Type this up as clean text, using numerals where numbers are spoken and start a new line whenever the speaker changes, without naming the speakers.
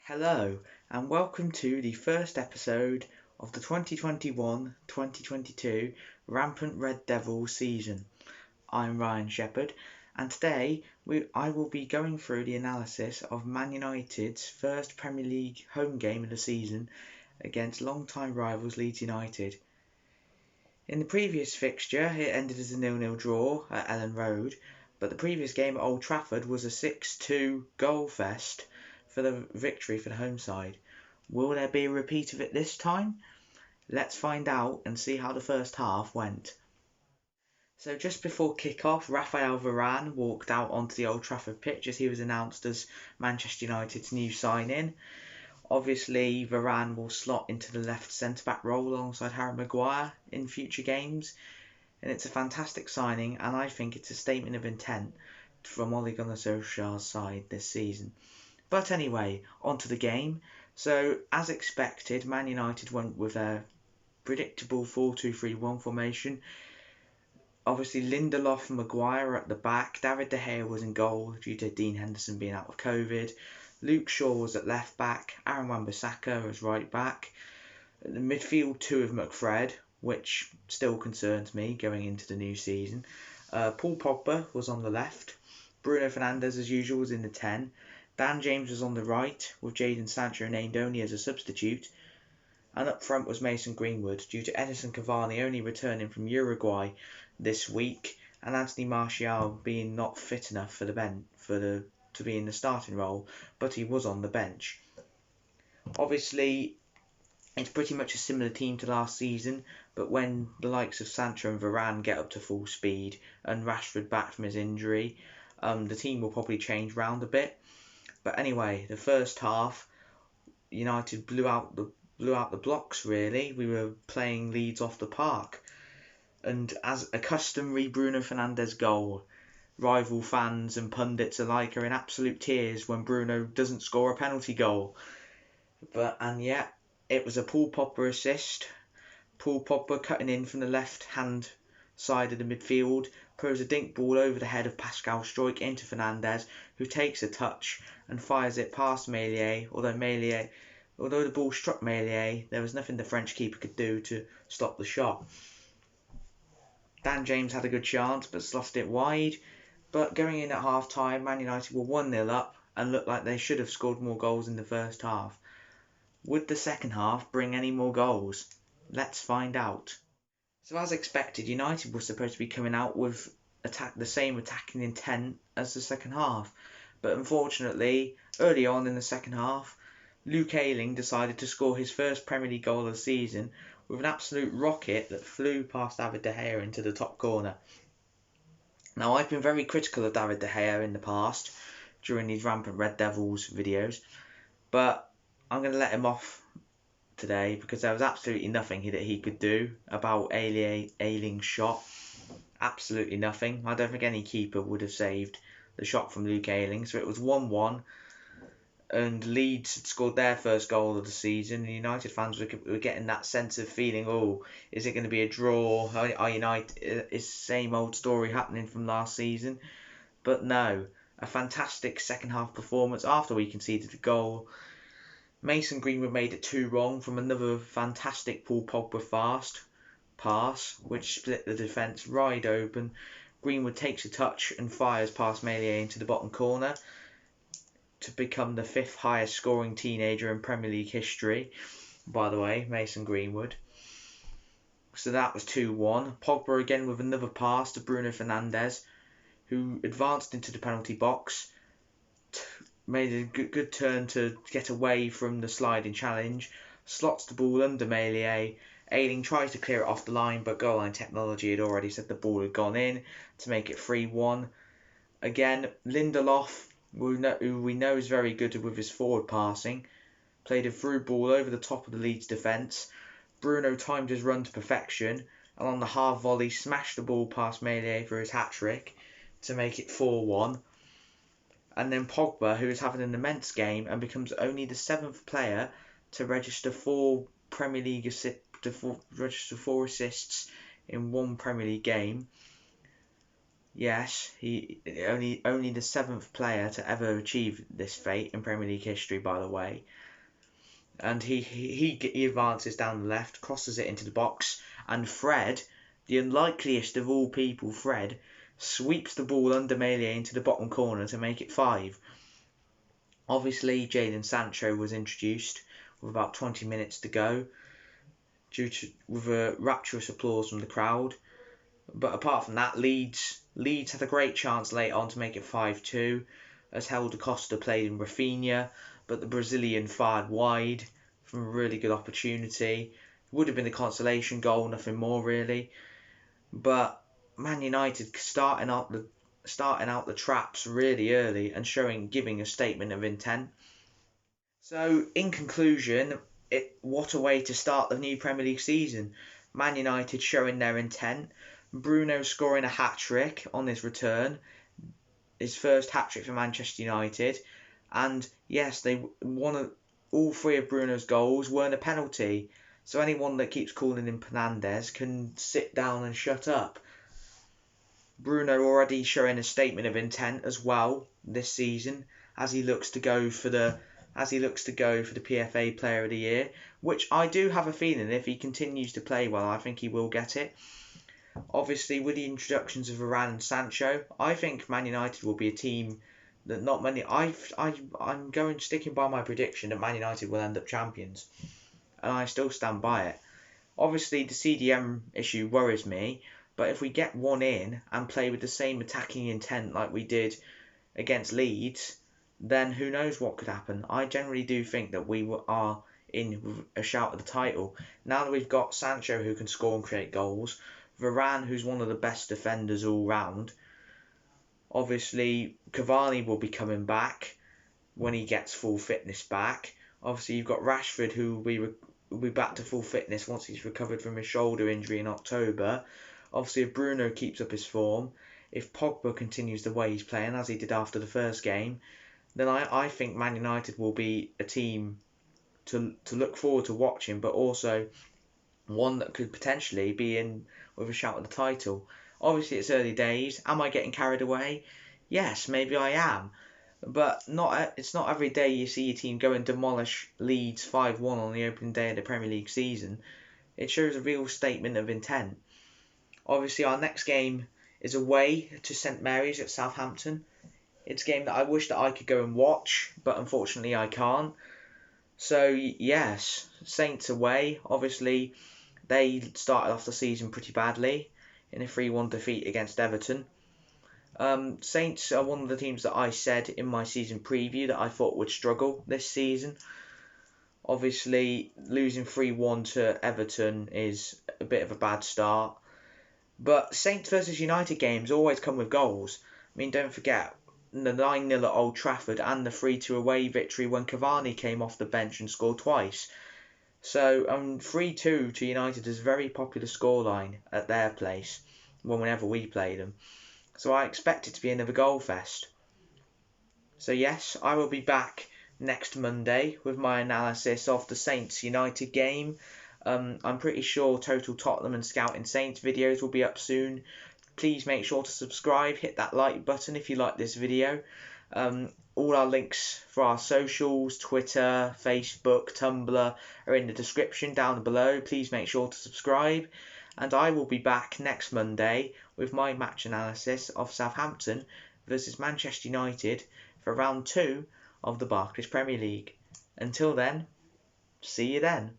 Hello, and welcome to the first episode of the 2021-2022 Rampant Red Devils season. I'm Ryan Shepherd, and today I will be going through the analysis of Man United's first Premier League home game of the season against long-time rivals Leeds United. In the previous fixture, it ended as a 0-0 draw at Elland Road, but the previous game at Old Trafford was a 6-2 goal fest for the victory for the home side. Will there be a repeat of it this time? Let's find out and see how the first half went. So just before kick-off, Raphael Varane walked out onto the Old Trafford pitch as he was announced as Manchester United's new sign-in. Obviously, Varane will slot into the left centre-back role alongside Harry Maguire in future games, and it's a fantastic signing, and I think it's a statement of intent from Ole Gunnar Solskjaer's side this season. But anyway, on to the game. So, as expected, Man United went with a predictable 4-2-3-1 formation. Obviously, Lindelof and Maguire at the back. David De Gea was in goal due to Dean Henderson being out of COVID. Luke Shaw was at left back. Aaron Wan-Bissaka was right back. At the midfield, two of McFred, which still concerns me going into the new season. Paul Pogba was on the left. Bruno Fernandes, as usual, was in the 10. Dan James was on the right, with Jadon Sancho named only as a substitute. And up front was Mason Greenwood, due to Edinson Cavani only returning from Uruguay this week, and Anthony Martial being not fit enough for the bench to be in the starting role, but he was on the bench. Obviously, it's pretty much a similar team to last season, but when the likes of Sancho and Varane get up to full speed and Rashford back from his injury, the team will probably change round a bit. But anyway, the first half, United blew out the blocks. Really, we were playing Leeds off the park, and as a customary Bruno Fernandes goal, rival fans and pundits alike are in absolute tears when Bruno doesn't score a penalty goal. And yet, it was a Paul Pogba assist. Paul Pogba cutting in from the left-hand side of the midfield, throws a dink ball over the head of Pascal Struijk into Fernandes, who takes a touch and fires it past Meslier. Although the ball struck Meslier, there was nothing the French keeper could do to stop the shot. Dan James had a good chance, but slotted it wide. But going in at half-time, Man United were 1-0 up and looked like they should have scored more goals in the first half. Would the second half bring any more goals? Let's find out. So as expected, United were supposed to be coming out with the same attacking intent as the second half. But unfortunately, early on in the second half, Luke Ayling decided to score his first Premier League goal of the season with an absolute rocket that flew past David De Gea into the top corner. Now, I've been very critical of David De Gea in the past during these Rampant Red Devils videos, but I'm going to let him off today because there was absolutely nothing that he could do about Ayling's shot. Absolutely nothing. I don't think any keeper would have saved the shot from Luke Ayling. So it was 1-1, and Leeds had scored their first goal of the season, and United fans were getting that sense of feeling, oh, is it going to be a draw? Are United, is the same old story happening from last season? But no, a fantastic second half performance after we conceded the goal. Mason Greenwood made it 2 wrong from another fantastic Paul Pogba fast pass, which split the defence right open. Greenwood takes a touch and fires past Meslier into the bottom corner to become the 5th highest scoring teenager in Premier League history. By the way, Mason Greenwood. So that was 2-1. Pogba again with another pass to Bruno Fernandes, who advanced into the penalty box, made a good turn to get away from the sliding challenge, slots the ball under Meslier. Ayling tries to clear it off the line, but goal line technology had already said the ball had gone in to make it 3-1. Again, Lindelof, who we know is very good with his forward passing, played a through ball over the top of the Leeds defence. Bruno timed his run to perfection, and on the half volley smashed the ball past Meslier for his hat-trick to make it 4-1. And then Pogba, who is having an immense game and becomes only the 7th player to register 4 assists in one Premier League game. Yes, he only the seventh player to ever achieve this feat in Premier League history, by the way. And he advances down the left, crosses it into the box, and Fred, the unlikeliest of all people, Fred, sweeps the ball under Melia into the bottom corner to make it 5. Obviously, Jadon Sancho was introduced with about 20 minutes to go, with a rapturous applause from the crowd. But apart from that, Leeds had a great chance late on to make it 5-2, as Helder Costa played in Rafinha, but the Brazilian fired wide from a really good opportunity. Would have been a consolation goal, nothing more really. But Man United starting out the traps really early and giving a statement of intent. So in conclusion, what a way to start the new Premier League season. Man United showing their intent. Bruno scoring a hat-trick on his return, his first hat-trick for Manchester United. And yes, all 3 of Bruno's goals weren't a penalty. So anyone that keeps calling him Fernandes can sit down and shut up. Bruno already showing a statement of intent as well this season, as he looks to go for the PFA Player of the Year, which I do have a feeling if he continues to play well, I think he will get it. Obviously, with the introductions of Varane and Sancho, I think Man United will be a team that not many. I'm sticking by my prediction that Man United will end up champions, and I still stand by it. Obviously, the CDM issue worries me, but if we get one in and play with the same attacking intent like we did against Leeds, then who knows what could happen. I generally do think that we are in with a shout at the title. Now that we've got Sancho who can score and create goals, Varane who's one of the best defenders all round, obviously Cavani will be coming back when he gets full fitness back. Obviously you've got Rashford who will be back to full fitness once he's recovered from his shoulder injury in October. Obviously if Bruno keeps up his form, if Pogba continues the way he's playing as he did after the first game, then I think Man United will be a team to look forward to watching, but also one that could potentially be in with a shout at the title. Obviously it's early days. Am I getting carried away? Yes, maybe I am. But it's not every day you see your team go and demolish Leeds 5-1 on the opening day of the Premier League season. It shows a real statement of intent. Obviously our next game is away to St Mary's at Southampton. It's a game that I wish that I could go and watch, but unfortunately I can't. So yes, Saints away. Obviously they started off the season pretty badly in a 3-1 defeat against Everton. Saints are one of the teams that I said in my season preview that I thought would struggle this season. Obviously, losing 3-1 to Everton is a bit of a bad start. But Saints versus United games always come with goals. I mean, don't forget the 9-0 at Old Trafford and the 3-2 away victory when Cavani came off the bench and scored twice. So 3-2 to United is a very popular scoreline at their place whenever we play them. So I expect it to be another goal fest. So yes, I will be back next Monday with my analysis of the Saints United game. I'm pretty sure Total Tottenham and Scouting Saints videos will be up soon. Please make sure to subscribe, hit that like button if you like this video. All our links for our socials, Twitter, Facebook, Tumblr are in the description down below. Please make sure to subscribe. And I will be back next Monday with my match analysis of Southampton versus Manchester United for round 2 of the Barclays Premier League. Until then, see you then.